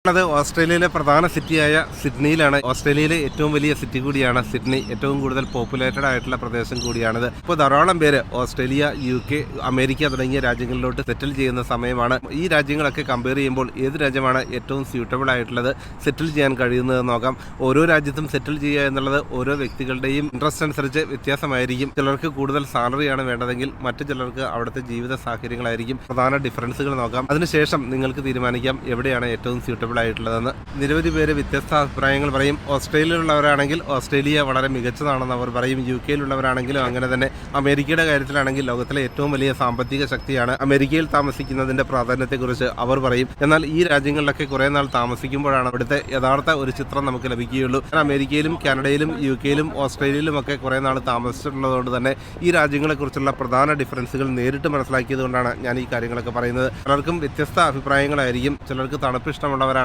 അത് ഓസ്ട്രേലിയയിലെ പ്രധാന സിറ്റിയായ സിഡ്നിയിലാണ്. ഓസ്ട്രേലിയയിലെ ഏറ്റവും വലിയ സിറ്റി കൂടിയാണ് സിഡ്നി. ഏറ്റവും കൂടുതൽ പോപ്പുലേറ്റഡ് ആയിട്ടുള്ള പ്രദേശം കൂടിയാണിത്. ഇപ്പോൾ ധാരാളം പേര് ഓസ്ട്രേലിയ, UK, അമേരിക്ക തുടങ്ങിയ രാജ്യങ്ങളിലോട്ട് സെറ്റിൽ ചെയ്യുന്ന സമയമാണ്. ഈ രാജ്യങ്ങളൊക്കെ കമ്പയർ ചെയ്യുമ്പോൾ ഏത് രാജ്യമാണ് ഏറ്റവും സ്യൂട്ടബിൾ ആയിട്ടുള്ളത് സെറ്റിൽ ചെയ്യാൻ കഴിയുന്നത് നോക്കാം. ഓരോ രാജ്യത്തും സെറ്റിൽ ചെയ്യുക എന്നുള്ളത് ഓരോ വ്യക്തികളുടെയും ഇൻട്രസ്റ്റ് അനുസരിച്ച് വ്യത്യാസമായിരിക്കും. ചിലർക്ക് കൂടുതൽ സാലറിയാണ് വേണ്ടതെങ്കിൽ മറ്റു ചിലർക്ക് അവിടുത്തെ ജീവിത സാഹചര്യങ്ങളായിരിക്കും പ്രധാന ഡിഫറൻസുകൾ നോക്കാം. അതിനുശേഷം നിങ്ങൾക്ക് തീരുമാനിക്കാം എവിടെയാണ് ഏറ്റവും സ്യൂട്ടബിൾ ആയിട്ടുള്ളതെന്ന്. നിരവധി പേര് വ്യത്യസ്ത അഭിപ്രായങ്ങൾ പറയും. ഓസ്ട്രേലിയയിലുള്ളവരാണെങ്കിൽ ഓസ്ട്രേലിയ വളരെ മികച്ചതാണെന്ന് അവർ പറയും. UK-യിലുള്ളവരാണെങ്കിലും അങ്ങനെ തന്നെ. അമേരിക്കയുടെ കാര്യത്തിലാണെങ്കിൽ ലോകത്തിലെ ഏറ്റവും വലിയ സാമ്പത്തിക ശക്തിയാണ്. അമേരിക്കയിൽ താമസിക്കുന്നതിന്റെ പ്രാധാന്യത്തെക്കുറിച്ച് അവർ പറയും. എന്നാൽ ഈ രാജ്യങ്ങളിലൊക്കെ കുറെ നാൾ താമസിക്കുമ്പോഴാണ് അവിടുത്തെ യഥാർത്ഥ ഒരു ചിത്രം നമുക്ക് ലഭിക്കുകയുള്ളൂ. അമേരിക്കയിലും കാനഡയിലും UK-യിലും ഓസ്ട്രേലിയയിലും ഒക്കെ കുറെ നാൾ താമസിച്ചിട്ടുള്ളതുകൊണ്ട് തന്നെ ഈ രാജ്യങ്ങളെക്കുറിച്ചുള്ള പ്രധാന ഡിഫറൻസുകൾ നേരിട്ട് മനസ്സിലാക്കിയതുകൊണ്ടാണ് ഞാൻ ഈ കാര്യങ്ങളൊക്കെ പറയുന്നത്. പലർക്കും വ്യത്യസ്ത അഭിപ്രായങ്ങളായിരിക്കും. ചിലർക്ക് തണുപ്പ് ഇഷ്ടമുള്ളവരാണെങ്കിൽ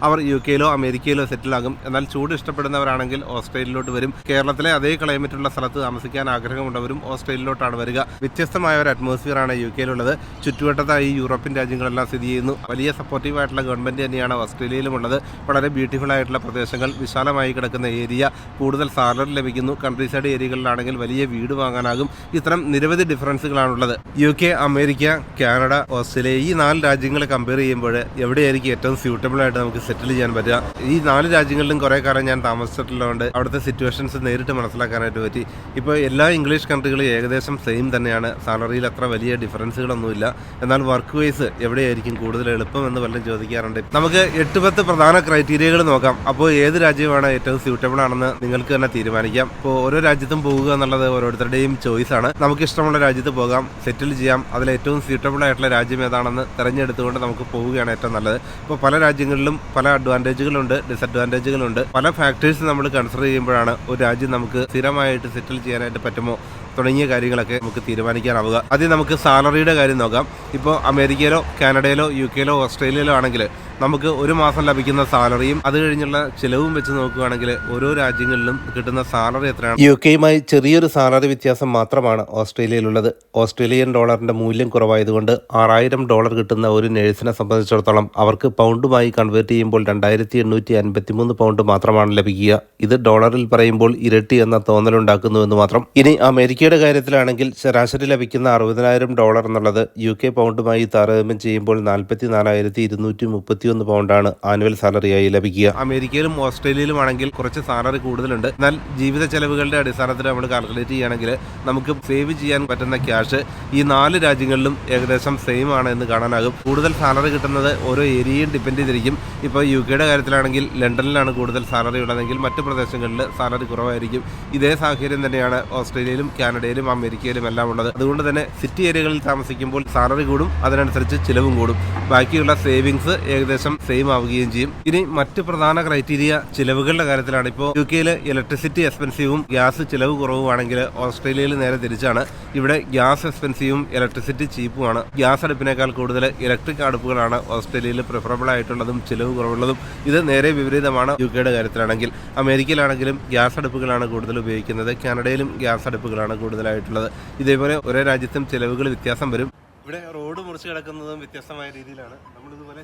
അവർ UK-യിലോ അമേരിക്കയിലോ സെറ്റിലാകും. എന്നാൽ ചൂട് ഇഷ്ടപ്പെടുന്നവരാണെങ്കിൽ ഓസ്ട്രേലിയയിലോട്ട് വരും. കേരളത്തിലെ അതേ ക്ലൈമറ്റുള്ള സ്ഥലത്ത് താമസിക്കാൻ ആഗ്രഹമുള്ളവരും ഓസ്ട്രേലിയയിലോട്ടാണ് വരിക. വ്യത്യസ്തമായ ഒരു അറ്റ്മോസ്ഫിയറാണ് UK-യിലുള്ളത്. ചുറ്റുവട്ടത്തായി യൂറോപ്യൻ രാജ്യങ്ങളെല്ലാം സ്ഥിതി ചെയ്യുന്നു. വലിയ സപ്പോർട്ടീവ് ആയിട്ടുള്ള ഗവൺമെന്റ് തന്നെയാണ് ഓസ്ട്രേലിയയിലുമുള്ളത്. വളരെ ബ്യൂട്ടിഫുൾ ആയിട്ടുള്ള പ്രദേശങ്ങൾ, വിശാലമായി കിടക്കുന്ന ഏരിയ, കൂടുതൽ സാലറി ലഭിക്കുന്നു. കൺട്രി സൈഡ് ഏരിയകളിലാണെങ്കിൽ വലിയ വീട് വാങ്ങാനാകും. ഇത്തരം നിരവധി ഡിഫറൻസുകളാണുള്ളത്. UK, അമേരിക്ക, കാനഡ, ഓസ്ട്രേലിയ ഈ 4 രാജ്യങ്ങളെ കമ്പയർ ചെയ്യുമ്പോൾ എവിടെയായിരിക്കും ഏറ്റവും സ്യൂട്ടബിൾ ആയിട്ട് നമുക്ക് സെറ്റിൽ ചെയ്യാൻ പറ്റുക? ഈ 4 രാജ്യങ്ങളിലും കുറെ കാലം ഞാൻ താമസിച്ചിട്ടുള്ളതുകൊണ്ട് അവിടുത്തെ സിറ്റുവേഷൻസ് നേരിട്ട് മനസ്സിലാക്കാനായിട്ട് പറ്റി. ഇപ്പോൾ എല്ലാ ഇംഗ്ലീഷ് കൺട്രികളും ഏകദേശം സെയിം തന്നെയാണ്. സാലറിയിൽ അത്ര വലിയ ഡിഫറൻസുകളൊന്നുമില്ല. എന്നാൽ വർക്ക് വൈസ് എവിടെയായിരിക്കും കൂടുതൽ എളുപ്പം എന്ന് വല്ലതും ചോദിക്കാറുണ്ട്. നമുക്ക് 8-10 പ്രധാന ക്രൈറ്റീരിയകൾ നോക്കാം. അപ്പോൾ ഏത് രാജ്യമാണ് ഏറ്റവും സ്യൂട്ടബിൾ ആണെന്ന് നിങ്ങൾക്ക് തന്നെ തീരുമാനിക്കാം. ഇപ്പോൾ ഓരോ രാജ്യത്തും പോവുക എന്നുള്ളത് ഓരോരുത്തരുടെയും ചോയ്സ് ആണ്. നമുക്ക് ഇഷ്ടമുള്ള രാജ്യത്ത് പോകാം, സെറ്റിൽ ചെയ്യാം. അതിൽ ഏറ്റവും സ്യൂട്ടബിൾ ആയിട്ടുള്ള രാജ്യം ഏതാണെന്ന് തിരഞ്ഞെടുത്തുകൊണ്ട് നമുക്ക് പോവുകയാണ് ഏറ്റവും നല്ലത്. ഇപ്പോൾ പല രാജ്യങ്ങളിലും പല അഡ്വാൻറ്റേജുകളുണ്ട്, ഡിസഡ്വാൻറ്റേജുകളുണ്ട്. പല ഫാക്ടേഴ്സ് നമ്മൾ കൺസിഡർ ചെയ്യുമ്പോഴാണ് ഒരു രാജ്യം നമുക്ക് സ്ഥിരമായിട്ട് സെറ്റിൽ ചെയ്യാനായിട്ട് പറ്റുമോ തുടങ്ങിയ കാര്യങ്ങളൊക്കെ നമുക്ക് തീരുമാനിക്കാനാവുക. ആദ്യം നമുക്ക് സാലറിയുടെ കാര്യം നോക്കാം. ഇപ്പോൾ അമേരിക്കയിലോ കാനഡയിലോ UK-യിലോ ഓസ്ട്രേലിയയിലോ ആണെങ്കിൽ നമുക്ക് ഒരു മാസം ലഭിക്കുന്ന സാലറിയും അത് കഴിഞ്ഞുള്ള ചിലവും വെച്ച് നോക്കുകയാണെങ്കിൽ ഓരോ രാജ്യങ്ങളിലും കിട്ടുന്ന സാലറി എത്രയാണ്? UK-യുമായി ചെറിയൊരു സാലറി വ്യത്യാസം മാത്രമാണ് ഓസ്ട്രേലിയയിലുള്ളത്. ഓസ്ട്രേലിയൻ ഡോളറിന്റെ മൂല്യം കുറവായതുകൊണ്ട് $6000 കിട്ടുന്ന ഒരു നഴ്സിനെ സംബന്ധിച്ചിടത്തോളം അവർക്ക് പൗണ്ടുമായി കൺവേർട്ട് ചെയ്യുമ്പോൾ 2853 പൗണ്ട് മാത്രമാണ് ലഭിക്കുക. ഇത് ഡോളറിൽ പറയുമ്പോൾ ഇരട്ടി എന്ന തോന്നലുണ്ടാക്കുന്നുവെന്ന് മാത്രം. ഇനി അമേരിക്കയുടെ കാര്യത്തിലാണെങ്കിൽ ശരാശരി ലഭിക്കുന്ന $60000 എന്നുള്ളത് UK പൗണ്ടുമായി താരതമ്യം ചെയ്യുമ്പോൾ 44,231 പൗണ്ടാണ് ആനുവൽ സാലറിയായി ലഭിക്കുക. അമേരിക്കയിലും ഓസ്ട്രേലിയയിലും ആണെങ്കിൽ കുറച്ച് സാലറി കൂടുതലുണ്ട്. എന്നാൽ ജീവിത ചെലവുകളുടെ അടിസ്ഥാനത്തിൽ നമ്മൾ കാൽക്കുലേറ്റ് ചെയ്യുകയാണെങ്കിൽ നമുക്ക് സേവ് ചെയ്യാൻ പറ്റുന്ന ക്യാഷ് ഈ 4 രാജ്യങ്ങളിലും ഏകദേശം സെയിം ആണ് എന്ന് കാണാനാകും. കൂടുതൽ സാലറി കിട്ടുന്നത് ഓരോ ഏരിയയും ഡിപ്പെൻഡ് ചെയ്തിരിക്കും. ഇപ്പോൾ UK-യുടെ കാര്യത്തിലാണെങ്കിൽ ലണ്ടനിലാണ് കൂടുതൽ സാലറി ഉള്ളതെങ്കിൽ മറ്റു പ്രദേശങ്ങളിൽ സാലറി കുറവായിരിക്കും. ഇതേ സാഹചര്യം തന്നെയാണ് ഓസ്ട്രേലിയയിലും കാനഡയിലും അമേരിക്കയിലും എല്ലാം ഉള്ളത്. അതുകൊണ്ട് തന്നെ സിറ്റി ഏരിയകളിൽ താമസിക്കുമ്പോൾ സാലറി കൂടും, അതിനനുസരിച്ച് ചിലവും കൂടും. ബാക്കിയുള്ള സേവിങ്സ് ഏകദേശം സെയിം ആവുകയും ചെയ്യും. ഇനി മറ്റ് പ്രധാന ക്രൈറ്റീരിയ ചിലവുകളുടെ കാര്യത്തിലാണ്. ഇപ്പോൾ UK-യിൽ ഇലക്ട്രിസിറ്റി എക്സ്പെൻസീവും ഗ്യാസ് ചിലവ് കുറവുമാണെങ്കിൽ ഓസ്ട്രേലിയയിൽ നേരെ തിരിച്ചാണ്. ഇവിടെ ഗ്യാസ് എക്സ്പെൻസീവും ഇലക്ട്രിസിറ്റി ചീപ്പുമാണ്. ഗ്യാസ് അടുപ്പിനേക്കാൾ കൂടുതൽ ഇലക്ട്രിക് അടുപ്പുകളാണ് ഓസ്ട്രേലിയയിൽ പ്രിഫറബിൾ ആയിട്ടുള്ളതും ചിലവ് കുറവുള്ളതും. ഇത് നേരെ വിപരീതമാണ് UK-യുടെ കാര്യത്തിലാണെങ്കിൽ. അമേരിക്കയിലാണെങ്കിലും ഗ്യാസ് അടുപ്പുകളാണ് കൂടുതൽ ഉപയോഗിക്കുന്നത്. കാനഡയിലും ഗ്യാസ് അടുപ്പുകളാണ് കൂടുതലായിട്ടുള്ളത്. ഇതേപോലെ ഓരോ രാജ്യത്തും ചിലവുകൾ വ്യത്യാസം വരും. ഇവിടെ റോഡ് മുറിച്ച് കിടക്കുന്നതും വ്യത്യസ്തമായ രീതിയിലാണ്. നമ്മളിതുപോലെ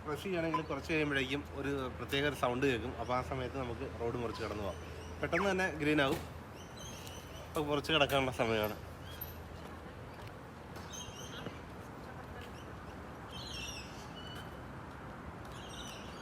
പ്രസ് ചെയ്യുകയാണെങ്കിൽ കുറച്ച് കഴിയുമ്പോഴേക്കും ഒരു പ്രത്യേക ഒരു സൗണ്ട് കേൾക്കും. അപ്പോൾ ആ സമയത്ത് നമുക്ക് റോഡ് മുറിച്ച് കിടന്നു പോകാം. പെട്ടെന്ന് തന്നെ ഗ്രീൻ ആവും. അപ്പോൾ മുറിച്ച് കിടക്കാനുള്ള സമയമാണ്.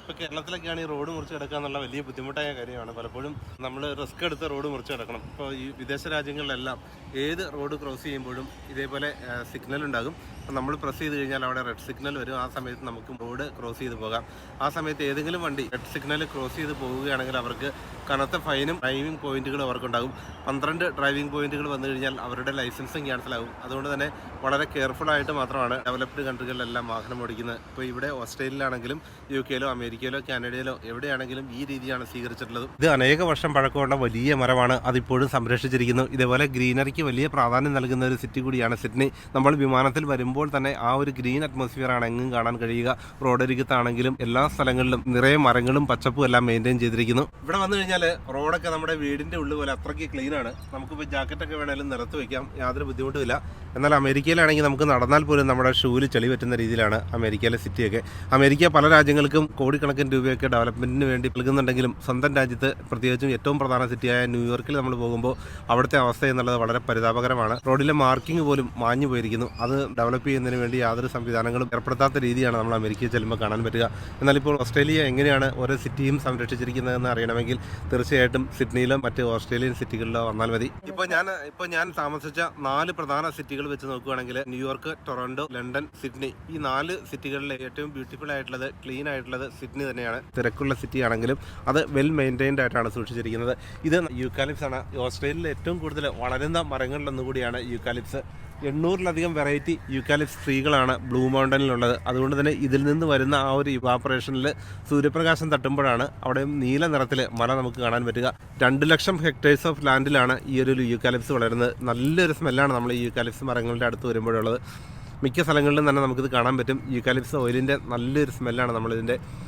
ഇപ്പോൾ കേരളത്തിലൊക്കെയാണ് ഈ റോഡ് മുറിച്ച് കിടക്കുക എന്നുള്ള വലിയ ബുദ്ധിമുട്ടായ കാര്യമാണ്. പലപ്പോഴും നമ്മൾ റിസ്ക് എടുത്ത് റോഡ് മുറിച്ച് കിടക്കണം. ഇപ്പോൾ ഈ വിദേശ രാജ്യങ്ങളിലെല്ലാം ഏത് റോഡ് ക്രോസ് ചെയ്യുമ്പോഴും ഇതേപോലെ സിഗ്നൽ ഉണ്ടാകും. അപ്പോൾ നമ്മൾ പ്രസ് ചെയ്ത് കഴിഞ്ഞാൽ അവിടെ റെഡ് സിഗ്നൽ വരും. ആ സമയത്ത് നമുക്ക് റോഡ് ക്രോസ് ചെയ്ത് പോകാം. ആ സമയത്ത് ഏതെങ്കിലും വണ്ടി റെഡ് സിഗ്നൽ ക്രോസ് ചെയ്ത് പോവുകയാണെങ്കിൽ അവർക്ക് കനത്ത ഫൈനും ഡ്രൈവിംഗ് പോയിന്റുകളും അവർക്കുണ്ടാകും. 12 ഡ്രൈവിംഗ് പോയിന്റുകൾ വന്നു കഴിഞ്ഞാൽ അവരുടെ ലൈസൻസും ക്യാൻസലാകും. അതുകൊണ്ട് തന്നെ വളരെ കെയർഫുൾ ആയിട്ട് മാത്രമാണ് ഡെവലപ്ഡ് കൺട്രികളിലെല്ലാം വാഹനം ഓടിക്കുന്നത്. ഇപ്പോൾ ഇവിടെ ഓസ്ട്രേലിയയിലാണെങ്കിലും UK-യിലോ അമേരിക്കയിലോ കാനഡയിലോ എവിടെയാണെങ്കിലും ഈ രീതിയാണ് സ്വീകരിച്ചിട്ടുള്ളത്. ഇത് അനേക വർഷം പഴക്കമുള്ള വലിയ മരമാണ്. അതിപ്പോഴും സംരക്ഷിച്ചിരിക്കുന്നു. ഇതേപോലെ ഗ്രീനറിക്ക് വലിയ പ്രാധാന്യം നൽകുന്ന ഒരു സിറ്റി കൂടിയാണ് സിഡ്നി. നമ്മൾ വിമാനത്തിൽ വരുമ്പോൾ തന്നെ ആ ഒരു ഗ്രീൻ അറ്റ്മോസ്ഫിയർ ആണ് എങ്ങും കാണാൻ കഴിയുക. റോഡരികത്താണെങ്കിലും എല്ലാ സ്ഥലങ്ങളിലും നിറയെ മരങ്ങളും പച്ചപ്പും എല്ലാം മെയിൻറ്റെയിൻ ചെയ്തിരിക്കുന്നു. ഇവിടെ വന്നു കഴിഞ്ഞാൽ റോഡൊക്കെ നമ്മുടെ വീടിന്റെ ഉള്ളിൽ പോലെ അത്രയ്ക്ക് ക്ലീൻ ആണ്. നമുക്കിപ്പോൾ ജാക്കറ്റൊക്കെ വേണമെങ്കിലും നിരത്ത് വയ്ക്കാം, യാതൊരു ബുദ്ധിമുട്ടുമില്ല. എന്നാൽ അമേരിക്കയിലാണെങ്കിൽ നമുക്ക് നടന്നാൽ പോലും നമ്മുടെ ഷൂവിൽ ചെളി പറ്റുന്ന രീതിയിലാണ് അമേരിക്കയിലെ സിറ്റിയൊക്കെ. അമേരിക്ക പല രാജ്യങ്ങൾക്കും കോടിക്കണക്കിന് രൂപയൊക്കെ ഡെവലപ്മെൻറ്റിന് വേണ്ടി നൽകുന്നുണ്ടെങ്കിലും സ്വന്തം രാജ്യത്ത് പ്രത്യേകിച്ചും ഏറ്റവും പ്രധാന സിറ്റിയായ ന്യൂയോർക്കിൽ നമ്മൾ പോകുമ്പോൾ അവിടുത്തെ അവസ്ഥ എന്നുള്ളത് വളരെ പരിതാപകരമാണ്. റോഡിലെ മാർക്കിംഗ് പോലും മാഞ്ഞു പോയിരിക്കുന്നു. അത് ഡെവലപ്പ് ചെയ്യുന്നതിന് വേണ്ടി യാതൊരു സംവിധാനങ്ങളും ഏർപ്പെടുത്താത്ത രീതിയാണ് നമ്മൾ അമേരിക്കയിൽ ചെല്ലുമ്പോൾ കാണാൻ പറ്റുക. എന്നാൽ ഇപ്പോൾ ഓസ്ട്രേലിയ എങ്ങനെയാണ് ഓരോ സിറ്റിയും സംരക്ഷിച്ചിരിക്കുന്നതെന്ന് അറിയണമെങ്കിൽ തീർച്ചയായിട്ടും സിഡ്നിയിലോ മറ്റ് ഓസ്ട്രേലിയൻ സിറ്റികളിലോ വന്നാൽ മതി. ഇപ്പോൾ ഞാൻ താമസിച്ച 4 പ്രധാന സിറ്റികൾ വെച്ച് നോക്കുകയാണെങ്കിൽ ന്യൂയോർക്ക്, ടൊറന്റോ, ലണ്ടൻ, സിഡ്നി, ഈ 4 സിറ്റികളിലെ ഏറ്റവും ബ്യൂട്ടിഫുൾ ആയിട്ടുള്ളത്, ക്ലീൻ ആയിട്ടുള്ളത് സിഡ്നി തന്നെയാണ്. തിരക്കുള്ള സിറ്റി ആണെങ്കിലും അത് വെൽ മെയിൻറ്റൈൻഡ് ആയിട്ടാണ് സൂക്ഷിച്ചിരിക്കുന്നത്. ഇത് യൂക്കാലിപ്സ് ആണ്. ഓസ്ട്രേലിയയിൽ ഏറ്റവും കൂടുതൽ വളരുന്ന മരങ്ങളിലൊന്നുകൂടിയാണ് യൂക്കാലിപ്സ്. 800-ലധികം വെറൈറ്റി യൂക്കാലിപ്സ് ട്രീകളാണ് ബ്ലൂ മൗണ്ടനിലുള്ളത്. അതുകൊണ്ട് തന്നെ ഇതിൽ നിന്ന് വരുന്ന ആ ഒരു ഇവാപ്പറേഷനിൽ സൂര്യപ്രകാശം തട്ടുമ്പോഴാണ് അവിടെ നീല നിറത്തിൽ മല നമുക്ക് കാണാൻ പറ്റുക. 2 ലക്ഷം ഹെക്ടേഴ്സ് ഓഫ് ലാൻഡിലാണ് ഈ ഒരു യൂക്കാലിപ്സ് വളരുന്നത്. നല്ലൊരു സ്മെല്ലാണ് നമ്മൾ ഈ യൂക്കാലിപ്സ് മരങ്ങളുടെ അടുത്ത് വരുമ്പോഴുള്ളത്. മിക്ക സ്ഥലങ്ങളിലും തന്നെ നമുക്കിത് കാണാൻ പറ്റും. യൂക്കാലിപ്സ് ഓയിലിൻ്റെ നല്ലൊരു സ്മെല്ലാണ് നമ്മളിതിൻ്റെ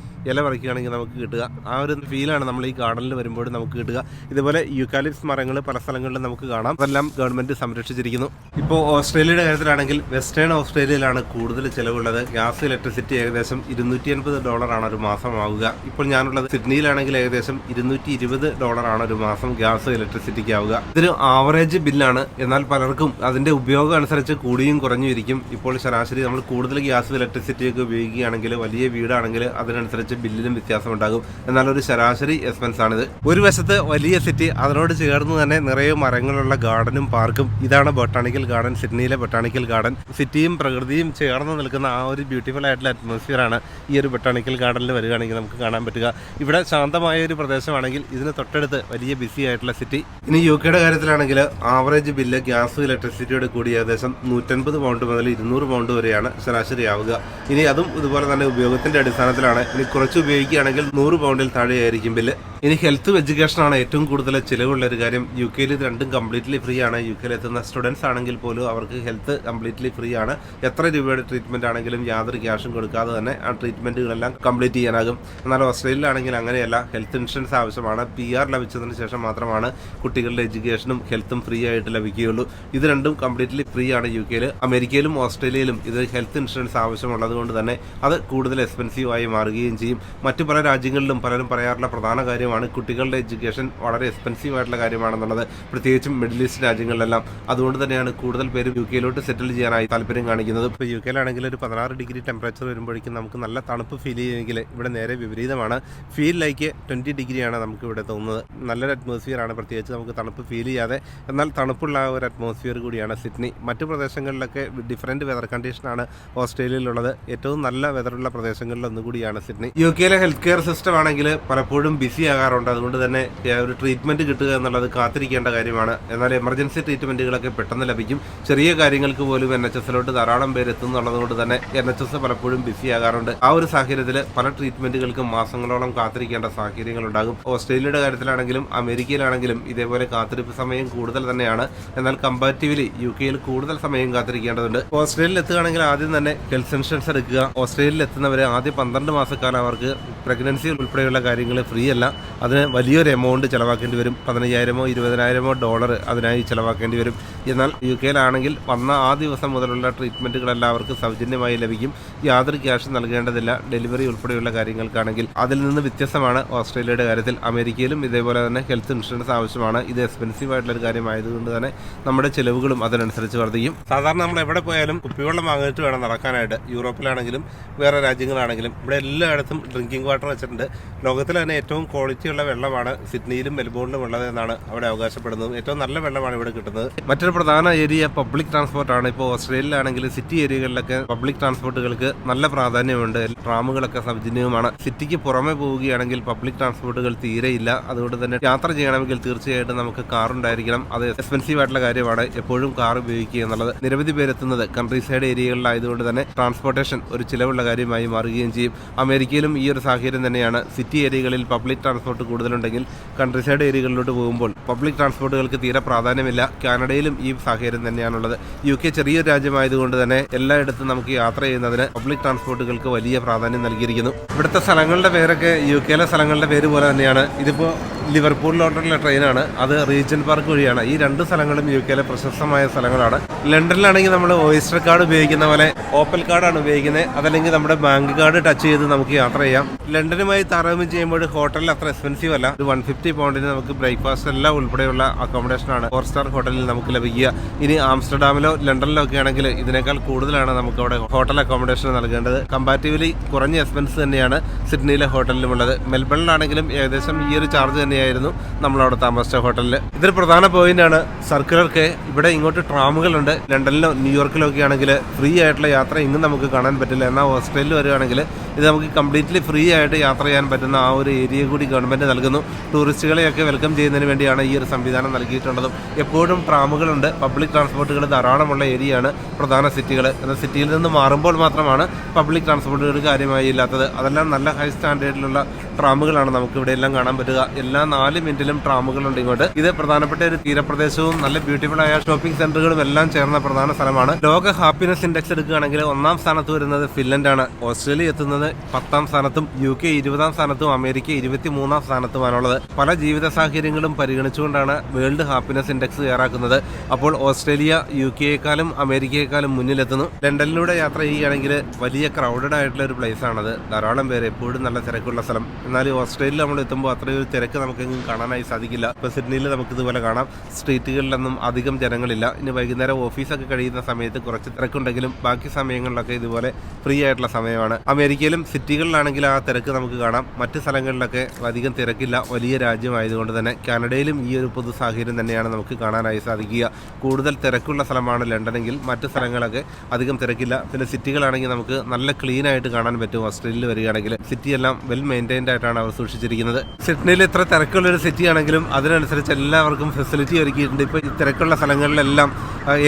ഇല പറിക്കുകയാണെങ്കിൽ നമുക്ക് കിട്ടുക. ആ ഒരു ഫീലാണ് നമ്മൾ ഈ ഗാർഡനിൽ വരുമ്പോഴും നമുക്ക് കിട്ടുക. ഇതുപോലെ യൂക്കാലിപ്സ് മരങ്ങൾ പല സ്ഥലങ്ങളിലും നമുക്ക് കാണാം. അതെല്ലാം ഗവൺമെൻറ് സംരക്ഷിച്ചിരിക്കുന്നു. ഇപ്പോൾ ഓസ്ട്രേലിയയുടെ കാര്യത്തിലാണെങ്കിൽ വെസ്റ്റേൺ ഓസ്ട്രേലിയയിലാണ് കൂടുതൽ ചിലവുള്ളത്. ഗ്യാസ്, ഇലക്ട്രിസിറ്റി ഏകദേശം $280 ഒരു മാസമാവുക. ഇപ്പോൾ ഞാനുള്ളത് സിഡ്നിയിലാണെങ്കിൽ ഏകദേശം $220 ഒരു മാസം ഗ്യാസ്, ഇലക്ട്രിസിറ്റിക്ക് ആവുക. ഇതൊരു ആവറേജ് ബില്ലാണ്. എന്നാൽ പലർക്കും അതിൻ്റെ ഉപയോഗം അനുസരിച്ച് കൂടിയും കുറഞ്ഞും ഇരിക്കും. ഇപ്പോൾ ശരാശരി നമ്മൾ കൂടുതൽ ഗ്യാസ്, ഇലക്ട്രിസിറ്റിയൊക്കെ ഉപയോഗിക്കുകയാണെങ്കിൽ, വലിയ വീടാണെങ്കിൽ അതിനനുസരിച്ച് ബില്ലിലും വ്യത്യാസമുണ്ടാകും. എന്നാൽ ഒരു ശരാശരി എക്സ്പെൻസ് ആണിത്. ഒരു വശത്ത് വലിയ സിറ്റി, അതിനോട് ചേർന്ന് തന്നെ നിറയെ മരങ്ങളുള്ള ഗാർഡനും പാർക്കും. ഇതാണ് ബൊട്ടാണിക്കൽ ഗാർഡൻ, സിഡ്നിയിലെ ബൊട്ടാണിക്കൽ ഗാർഡൻ. സിറ്റിയും പ്രകൃതിയും ചേർന്ന് നിൽക്കുന്ന ആ ഒരു ബ്യൂട്ടിഫുൾ ആയിട്ടുള്ള അറ്റ്മോസ്ഫിയറാണ് ഈ ഒരു ബൊട്ടാണിക്കൽ ഗാർഡനിൽ വരികയാണെങ്കിൽ നമുക്ക് കാണാൻ പറ്റുക. ഇവിടെ ശാന്തമായ ഒരു പ്രദേശമാണെങ്കിൽ ഇതിന് തൊട്ടടുത്ത് വലിയ ബിസി ആയിട്ടുള്ള സിറ്റി. ഇനി യുകെയുടെ കാര്യത്തിലാണെങ്കിൽ ആവറേജ് ബില്ല് ഗ്യാസ്, ഇലക്ട്രിസിറ്റിയോട് കൂടി ഏകദേശം £150 മുതൽ £200 വരെയാണ് ശരാശരി ആവുക. ഇനി അതും ഇതുപോലെ തന്നെ ഉപയോഗത്തിന്റെ അടിസ്ഥാനത്തിലാണ്. ഇനി കുറച്ച് ഉപയോഗിക്കുകയാണെങ്കിൽ £100 താഴെയായിരിക്കും ബില്ല്. ഇനി ഹെൽത്തും എഡ്യൂക്കേഷനാണ് ഏറ്റവും കൂടുതൽ ചിലവുള്ള ഒരു കാര്യം. യുകെയിൽ ഇത് രണ്ടും കംപ്ലീറ്റ്ലി ഫ്രീ ആണ്. യുകെയിൽ എത്തുന്ന സ്റ്റുഡൻസ് ആണെങ്കിൽ പോലും അവർക്ക് ഹെൽത്ത് കംപ്ലീറ്റ്ലി ഫ്രീ ആണ്. എത്ര രൂപയുടെ ട്രീറ്റ്മെന്റ് ആണെങ്കിലും യാതൊരു ക്യാഷും കൊടുക്കാതെ തന്നെ ആ ട്രീറ്റ്മെന്റുകളെല്ലാം കംപ്ലീറ്റ് ചെയ്യാനാകും. എന്നാൽ ഓസ്ട്രേലിയയിലാണെങ്കിൽ അങ്ങനെയല്ല. ഹെൽത്ത് ഇൻഷുറൻസ് ആവശ്യമാണ്. PR ലഭിച്ചതിന് ശേഷം മാത്രമാണ് കുട്ടികളുടെ എഡ്യൂക്കേഷനും ഹെൽത്തും ഫ്രീ ആയിട്ട് ലഭിക്കുകയുള്ളൂ. ഇത് രണ്ടും കംപ്ലീറ്റ്ലി ഫ്രീ ആണ് യുകെയിൽ. അമേരിക്കയിലും ഓസ്ട്രേലിയയിലും ഇത് ഹെൽത്ത് ഇൻഷുറൻസ് ആവശ്യമുള്ളത് കൊണ്ട് തന്നെ അത് കൂടുതൽ എക്സ്പെൻസീവ് ആയി മാറുകയും ചെയ്യും. മറ്റു പല രാജ്യങ്ങളിലും പലരും പറയാറുള്ള പ്രധാന കാര്യമാണ് കുട്ടികളുടെ എഡ്യൂക്കേഷൻ വളരെ എക്സ്പെൻസീവ് ആയിട്ടുള്ള കാര്യമാണെന്നുള്ളത്, പ്രത്യേകിച്ചും മിഡിൽ ഈസ്റ്റ് രാജ്യങ്ങളിലെല്ലാം. അതുകൊണ്ട് തന്നെയാണ് കൂടുതൽ പേരും യുകെയിലോട്ട് സെറ്റിൽ ചെയ്യാനായി താല്പര്യം കാണിക്കുന്നത്. ഇപ്പോൾ യുകെയിലാണെങ്കിൽ ഒരു 16 ഡിഗ്രി ടെമ്പറേച്ചർ വരുമ്പോഴേക്കും നമുക്ക് നല്ല തണുപ്പ് ഫീൽ ചെയ്യുമെങ്കിൽ ഇവിടെ നേരെ വിപരീതമാണ്. ഫീൽ ലൈക്ക് 20 ഡിഗ്രിയാണ് നമുക്ക് ഇവിടെ തോന്നുന്നത്. നല്ലൊരു അറ്റ്മോസ്ഫിയർ ആണ്. പ്രത്യേകിച്ച് നമുക്ക് തണുപ്പ് ഫീൽ ചെയ്യാതെ എന്നാൽ തണുപ്പുള്ള ഒരു അറ്റ്മോസ്ഫിയർ കൂടിയാണ് സിഡ്നി. മറ്റു പ്രദേശങ്ങളിലൊക്കെ ഡിഫറൻറ്റ് വെതർ കണ്ടീഷനാണ് ഓസ്ട്രേലിയയിലുള്ളത്. ഏറ്റവും നല്ല വെതറുള്ള പ്രദേശങ്ങളിലൊന്നും കൂടിയാണ് സിഡ്നി. യുകെയിലെ ഹെൽത്ത് കെയർ സിസ്റ്റം ആണെങ്കിൽ പലപ്പോഴും ബിസി ആകാറുണ്ട്. അതുകൊണ്ട് തന്നെ ഒരു ട്രീറ്റ്മെന്റ് കിട്ടുക എന്നുള്ളത് കാത്തിരിക്കേണ്ട കാര്യമാണ്. എന്നാൽ എമർജൻസി ട്രീറ്റ്മെന്റുകളൊക്കെ പെട്ടെന്ന് ലഭിക്കും. ചെറിയ കാര്യങ്ങൾക്ക് പോലും NHSലോട്ട് ധാരാളം പേര് എത്തുന്നുള്ളത് കൊണ്ട് തന്നെ NHS പലപ്പോഴും ബിസി ആകാറുണ്ട്. ആ ഒരു സാഹചര്യത്തിൽ പല ട്രീറ്റ്മെന്റുകൾക്കും മാസങ്ങളോളം കാത്തിരിക്കേണ്ട സാഹചര്യങ്ങളുണ്ടാകും. ഓസ്ട്രേലിയയുടെ കാര്യത്തിലാണെങ്കിലും അമേരിക്കയിലാണെങ്കിലും ഇതേപോലെ കാത്തിരിപ്പ് സമയം കൂടുതൽ തന്നെയാണ്. എന്നാൽ കമ്പാരിറ്റീവ്ലി യുകെയിൽ കൂടുതൽ സമയം കാത്തിരിക്കേണ്ടതുണ്ട്. ഓസ്ട്രേലിയയിൽ എത്തുകയാണെങ്കിൽ ആദ്യം തന്നെ ഹെൽത്ത് ഇൻഷുറൻസ് എടുക്കുക. ഓസ്ട്രേലിയയിൽ എത്തുന്നവരെ ആദ്യ 12 മാസക്കാലം അവർക്ക് പ്രഗ്നൻസി ഉൾപ്പെടെയുള്ള കാര്യങ്ങൾ ഫ്രീ അല്ല. അതിന് വലിയൊരു എമൗണ്ട് ചിലവാക്കേണ്ടി വരും. $15,000 $20,000 അതിനായി ചിലവാക്കേണ്ടി വരും. എന്നാൽ യുകെയിലാണെങ്കിൽ വന്ന ആ ദിവസം മുതലുള്ള ട്രീറ്റ്മെന്റുകളെല്ലാം അവർക്ക് സൗജന്യമായി ലഭിക്കും. യാതൊരു ക്യാഷ് നൽകേണ്ടതില്ല. ഡെലിവറി ഉൾപ്പെടെയുള്ള കാര്യങ്ങൾക്കാണെങ്കിൽ അതിൽ നിന്ന് വ്യത്യസ്തമാണ് ഓസ്ട്രേലിയയുടെ കാര്യത്തിൽ. അമേരിക്കയിലും ഇതേപോലെ തന്നെ ഹെൽത്ത് ഇൻഷുറൻസ് ആവശ്യമാണ്. ഇത് എക്സ്പെൻസീവ് ആയിട്ടുള്ളൊരു കാര്യമായതുകൊണ്ട് തന്നെ നമ്മുടെ ചിലവുകളും അതിനനുസരിച്ച് വർദ്ധിക്കും. സാധാരണ നമ്മൾ എവിടെ പോയാലും കുപ്പിവെള്ളം വാങ്ങിയിട്ട് വേണം നടക്കാനായിട്ട്. യൂറോപ്പിലാണെങ്കിലും വേറെ രാജ്യങ്ങളാണെങ്കിലും ഇവിടെ എല്ലായിടത്തും ഡ്രിങ്കിങ് വാട്ടർ വെച്ചിട്ടുണ്ട്. ലോകത്തിൽ തന്നെ ഏറ്റവും ക്വാളിറ്റിയുള്ള വെള്ളമാണ് സിഡ്നിയിലും മെൽബോണിലും ഉള്ളത് എന്നാണ് അവിടെ അവകാശപ്പെടുന്നത്. ഏറ്റവും നല്ല വെള്ളമാണ് ഇവിടെ കിട്ടുന്നത്. മറ്റൊരു പ്രധാന ഏരിയ പബ്ലിക് ട്രാൻസ്പോർട്ടാണ്. ഇപ്പോൾ ഓസ്ട്രേലിയയിലാണെങ്കിൽ സിറ്റി ഏരിയകളിലൊക്കെ പബ്ലിക് ട്രാൻസ്പോർട്ടുകൾക്ക് നല്ല പ്രാധാന്യമുണ്ട്. ട്രാമുകളൊക്കെ സൗജന്യവുമാണ്. സിറ്റിക്ക് പുറമെ പോവുകയാണെങ്കിൽ പബ്ലിക് ട്രാൻസ്പോർട്ടുകൾ തീരെയില്ല. അതുകൊണ്ട് തന്നെ യാത്ര ചെയ്യണമെങ്കിൽ തീർച്ചയായിട്ടും നമുക്ക് കാർ ഉണ്ടായിരിക്കണം. അത് എക്സ്പെൻസീവ് ആയിട്ടുള്ള കാര്യമാണ് എപ്പോഴും കാർ ഉപയോഗിക്കുക എന്നുള്ളത്. നിരവധി പേരെത്തുന്നത് കൺട്രി സൈഡ് ഏരിയകളിലായതുകൊണ്ട് തന്നെ ട്രാൻസ്പോർട്ടേഷൻ ഒരു ചിലവുള്ള കാര്യമായി മാറുകയും ചെയ്യും. അമേരിക്കയിലും ഈ ഒരു സാഹചര്യം തന്നെയാണ്. സിറ്റി ഏരിയകളിൽ പബ്ലിക് ട്രാൻസ്പോർട്ട് കൂടുതലുണ്ടെങ്കിൽ കൺട്രി സൈഡ് ഏരിയകളിലോട്ട് പോകുമ്പോൾ പബ്ലിക് ട്രാൻസ്പോർട്ടുകൾക്ക് തീരെ പ്രാധാന്യമില്ല. കാനഡയിലും ഈ സാഹചര്യം തന്നെയാണുള്ളത്. UK ചെറിയൊരു രാജ്യമായതുകൊണ്ട് തന്നെ എല്ലായിടത്തും നമുക്ക് യാത്ര ചെയ്യുന്നതിന് പബ്ലിക് ട്രാൻസ്പോർട്ടുകൾക്ക് വലിയ പ്രാധാന്യം നൽകിയിരിക്കുന്നു. ഇവിടുത്തെ സ്ഥലങ്ങളുടെ പേരൊക്കെ UK സ്ഥലങ്ങളുടെ പേര് പോലെ തന്നെയാണ്. ഇതിപ്പോൾ ലിവർപൂളിലോട്ടുള്ള ട്രെയിനാണ്. അത് റീജൻ പാർക്ക് വഴിയാണ്. ഈ രണ്ട് സ്ഥലങ്ങളും UK പ്രശസ്തമായ സ്ഥലങ്ങളാണ്. ലണ്ടനിലാണെങ്കിൽ നമ്മൾ ഓയിസ്റ്റർ കാർഡ് ഉപയോഗിക്കുന്ന പോലെ ഓപ്പൽ കാർഡാണ് ഉപയോഗിക്കുന്നത്. അതല്ലെങ്കിൽ നമ്മുടെ ബാങ്ക് കാർഡ് ടച്ച് ചെയ്ത് നമുക്ക് യാത്ര ചെയ്യാം. ലണ്ടനുമായി താരതമ്യം ചെയ്യുമ്പോൾ ഹോട്ടലിൽ അത്ര എക്സ്പെൻസീവ് അല്ല. ഒരു 150 പൗണ്ടിന് നമുക്ക് ബ്രേക്ക്ഫാസ്റ്റ് എല്ലാം ഉൾപ്പെടെയുള്ള അക്കോമഡേഷനാണ് 4-സ്റ്റാർ ഹോട്ടലിൽ നമുക്ക് ലഭിക്കുക. ഇനി ആംസ്റ്റർഡാമിലോ ലണ്ടനിലോ ഒക്കെ ആണെങ്കിൽ ഇതിനേക്കാൾ കൂടുതലാണ് നമുക്ക് അവിടെ ഹോട്ടൽ അക്കോമഡേഷൻ നൽകേണ്ടത്. കമ്പാരിറ്റീവ്ലി കുറഞ്ഞ എക്സ്പെൻസ് തന്നെയാണ് സിഡ്നിയിലെ ഹോട്ടലിലുമുള്ളത്. മെൽബണിലാണെങ്കിലും ഏകദേശം ഈ ഒരു ചാർജ് തന്നെയായിരുന്നു നമ്മളവിടെ താമസിച്ച ഹോട്ടലിൽ. ഇതൊരു പ്രധാന പോയിന്റാണ്. സർക്കുലർക്ക് ഇവിടെ ഇങ്ങോട്ട് ട്രാമുകളുണ്ട്. ലണ്ടനിലോ ന്യൂയോർക്കിലോ ഒക്കെ ആണെങ്കിൽ ഫ്രീ ആയിട്ടുള്ള യാത്ര ഇന്നും നമുക്ക് കാണാൻ പറ്റില്ല. എന്നാൽ ഓസ്ട്രേലിയയിൽ വരികയാണെങ്കിൽ ഇത് നമുക്ക് കംപ്ലീറ്റ്ലി ഫ്രീ ആയിട്ട് യാത്ര ചെയ്യാൻ പറ്റുന്ന ആ ഒരു ഏരിയ കൂടി ഗവൺമെൻറ് നൽകുന്നു. ടൂറിസ്റ്റുകളെയൊക്കെ വെൽക്കം ചെയ്യുന്നതിന് വേണ്ടിയാണ് ഈ ഒരു സംവിധാനം നൽകിയിട്ടുള്ളതും. എപ്പോഴും ട്രാമുകളുണ്ട്. പബ്ലിക് ട്രാൻസ്പോർട്ടുകൾ ധാരാളമുള്ള ഏരിയയാണ് പ്രധാന സിറ്റികൾ. എന്നാൽ സിറ്റിയിൽ നിന്ന് മാറുമ്പോൾ മാത്രമാണ് പബ്ലിക് ട്രാൻസ്പോർട്ടുകൾ കാര്യമായി ഇല്ലാത്തത്. അതെല്ലാം നല്ല ഹൈ സ്റ്റാൻഡേർഡിലുള്ള ട്രാമുകളാണ് നമുക്ക് ഇവിടെ എല്ലാം കാണാൻ പറ്റുക. എല്ലാ 4 മിനിറ്റിലും ട്രാമുകളുണ്ട് ഇങ്ങോട്ട്. ഇത് പ്രധാനപ്പെട്ട ഒരു തീരപ്രദേശവും നല്ല ബ്യൂട്ടിഫുൾ ആയ ഷോപ്പിംഗ് സെന്ററുകളും എല്ലാം ചേർന്ന പ്രധാന സ്ഥലമാണ്. ലോക ഹാപ്പിനെസ് ഇൻഡെക്സ് എടുക്കുകയാണെങ്കിൽ 1-ാം സ്ഥാനത്ത് വരുന്നത് ഫിൻലൻഡാണ്. ഓസ്ട്രേലിയ എത്തുന്നത് 10-ാം സ്ഥാനത്തും UK 20-ാം സ്ഥാനത്തും അമേരിക്ക 23-ാം സ്ഥാനത്തുമാണുള്ളത്. പല ജീവിത സാഹചര്യങ്ങളും പരിഗണിച്ചുകൊണ്ടാണ് വേൾഡ് ഹാപ്പിനെസ് ഇൻഡെക്സ് തയ്യാറാക്കുന്നത്. അപ്പോൾ ഓസ്ട്രേലിയ UK-യെക്കാളും അമേരിക്കയെക്കാളും മുന്നിലെത്തുന്നു. ലണ്ടനിലൂടെ യാത്ര ചെയ്യുകയാണെങ്കിൽ വലിയ ക്രൗഡഡ് ആയിട്ടുള്ള ഒരു പ്ലേസ് ആണത്. ധാരാളം പേര്, എപ്പോഴും നല്ല തിരക്കുള്ള സ്ഥലം. എന്നാൽ ഓസ്ട്രേലിയയിൽ നമ്മൾ എത്തുമ്പോൾ അത്രയൊരു തിരക്ക് നമുക്കെങ്കിലും കാണാനായി സാധിക്കില്ല. ഇപ്പോൾ സിഡ്നിയിൽ നമുക്ക് ഇതുപോലെ കാണാം. സ്ട്രീറ്റുകളിലൊന്നും അധികം ജനങ്ങളില്ല. ഇനി വൈകുന്നേരം ഓഫീസൊക്കെ കഴിയുന്ന സമയത്ത് കുറച്ച് തിരക്കുണ്ടെങ്കിലും ബാക്കി സമയങ്ങളിലൊക്കെ ഇതുപോലെ ഫ്രീ ആയിട്ടുള്ള സമയമാണ്. അമേരിക്കയിലും സിറ്റികളിലാണെങ്കിൽ ആ തിരക്ക് നമുക്ക് കാണാം. മറ്റ് സ്ഥലങ്ങളിലൊക്കെ അധികം തിരക്കില്ല. വലിയ രാജ്യമായതുകൊണ്ട് തന്നെ കാനഡയിലും ഈ ഒരു പൊതു സാഹചര്യം തന്നെയാണ് നമുക്ക് കാണാനായി സാധിക്കുക. കൂടുതൽ തിരക്കുള്ള സ്ഥലമാണ് ലണ്ടനെങ്കിൽ മറ്റ് സ്ഥലങ്ങളൊക്കെ അധികം തിരക്കില്ല. പിന്നെ സിറ്റികളാണെങ്കിൽ നമുക്ക് നല്ല ക്ലീൻ ആയിട്ട് കാണാൻ പറ്റും. ഓസ്ട്രേലിയയിൽ വരികയാണെങ്കിൽ സിറ്റിയെല്ലാം വെൽ മെയിൻറ്റൈൻഡ് ആയിട്ടാണ് അവർ സൂക്ഷിച്ചിരിക്കുന്നത്. സിഡ്നിയിൽ ഇത്ര തിരക്കുള്ളൊരു സിറ്റി ആണെങ്കിലും അതിനനുസരിച്ച് എല്ലാവർക്കും ഫെസിലിറ്റി ഒരുക്കിയിട്ടുണ്ട്. ഇപ്പോൾ ഈ തിരക്കുള്ള സ്ഥലങ്ങളിലെല്ലാം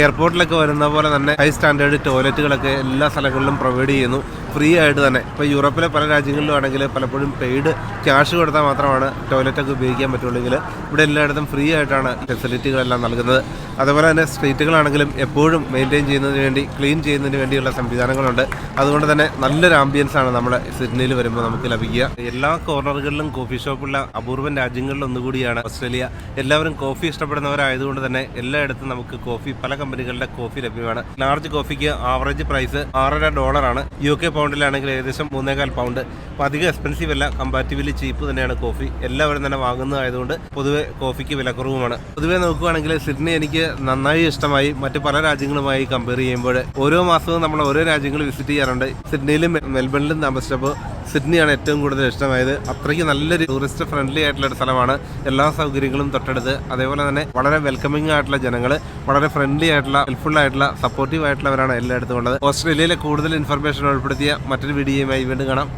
എയർപോർട്ടിലൊക്കെ വരുന്ന പോലെ തന്നെ ഹൈ സ്റ്റാൻഡേർഡ് ടോയ്ലറ്റുകളൊക്കെ എല്ലാ സ്ഥലങ്ങളിലും പ്രൊവൈഡ് ചെയ്യുന്നു ഫ്രീ ആയിട്ട് തന്നെ. ഇപ്പോൾ യൂറോപ്പിലെ പല രാജ്യങ്ങളിലും ആണെങ്കിൽ പലപ്പോഴും പെയ്ഡ് ക്യാഷ് കൊടുത്താൽ മാത്രമാണ് ടോയ്ലറ്റൊക്കെ ഉപയോഗിക്കാൻ പറ്റുള്ളെങ്കിൽ ഇവിടെ എല്ലായിടത്തും ഫ്രീ ആയിട്ടാണ് ഫെസിലിറ്റികളെല്ലാം നൽകുന്നത്. അതുപോലെ തന്നെ സ്ട്രീറ്റുകളാണെങ്കിലും എപ്പോഴും മെയിൻറ്റെയിൻ ചെയ്യുന്നതിന് വേണ്ടി, ക്ലീൻ ചെയ്യുന്നതിന് വേണ്ടിയുള്ള സംവിധാനങ്ങളുണ്ട്. അതുകൊണ്ട് തന്നെ നല്ലൊരു ആംബിയൻസ് ആണ് നമ്മുടെ സിഡ്നിയിൽ വരുമ്പോൾ നമുക്ക് ലഭിക്കുക. എല്ലാ കോർണറുകളിലും കോഫി ഷോപ്പുള്ള അപൂർവം രാജ്യങ്ങളിൽ ഒന്നുകൂടിയാണ് ഓസ്ട്രേലിയ. എല്ലാവരും കോഫി ഇഷ്ടപ്പെടുന്നവരായതുകൊണ്ട് തന്നെ എല്ലായിടത്തും നമുക്ക് കോഫി, പല കമ്പനികളുടെ കോഫി ലഭ്യമാണ്. ലാർജ് കോഫിക്ക് ആവറേജ് പ്രൈസ് $6.5 UK പൗണ്ടിലാണെങ്കിൽ ഏകദേശം 3.25 പൗണ്ട്. അപ്പോൾ അധികം എക്സ്പെൻസീവ് അല്ല, കമ്പാരിറ്റീവ്ലി ചീപ്പ് തന്നെയാണ് കോഫി. എല്ലാവരും തന്നെ വാങ്ങുന്നതായതുകൊണ്ട് പൊതുവെ കോഫിക്ക് വിലക്കുറവുമാണ്. പൊതുവെ നോക്കുകയാണെങ്കിൽ സിഡ്നി എനിക്ക് നന്നായി ഇഷ്ടമായി. മറ്റ് പല രാജ്യങ്ങളുമായി കമ്പയർ ചെയ്യുമ്പോൾ ഓരോ മാസവും നമ്മൾ ഓരോ രാജ്യങ്ങൾ വിസിറ്റ് ചെയ്യാറുണ്ട്. സിഡ്നിയിലും മെൽബണിലും താമസിച്ചപ്പോൾ സിഡ്നിയാണ് ഏറ്റവും കൂടുതൽ ഇഷ്ടമായത്. അത്രയ്ക്ക് നല്ലൊരു ടൂറിസ്റ്റ് ഫ്രണ്ട്ലി ആയിട്ടുള്ള ഒരു സ്ഥലമാണ്. എല്ലാ സൗകര്യങ്ങളും തൊട്ടടുത്ത്. അതേപോലെ തന്നെ വളരെ വെൽക്കമിംഗ് ആയിട്ടുള്ള ജനങ്ങൾ, വളരെ ഫ്രണ്ട്ലി ആയിട്ടുള്ള, ഹെൽപ്ഫുൾ ആയിട്ടുള്ള, സപ്പോർട്ടീവ് ആയിട്ടുള്ളവരാണ് എല്ലായിടത്തും ഉള്ളത്. ഓസ്ട്രേലിയയിലെ കൂടുതൽ ഇൻഫർമേഷൻ ഉൾപ്പെടുത്തിയ മറ്റൊരു വീഡിയോയുമായി വീണ്ടും കാണാം.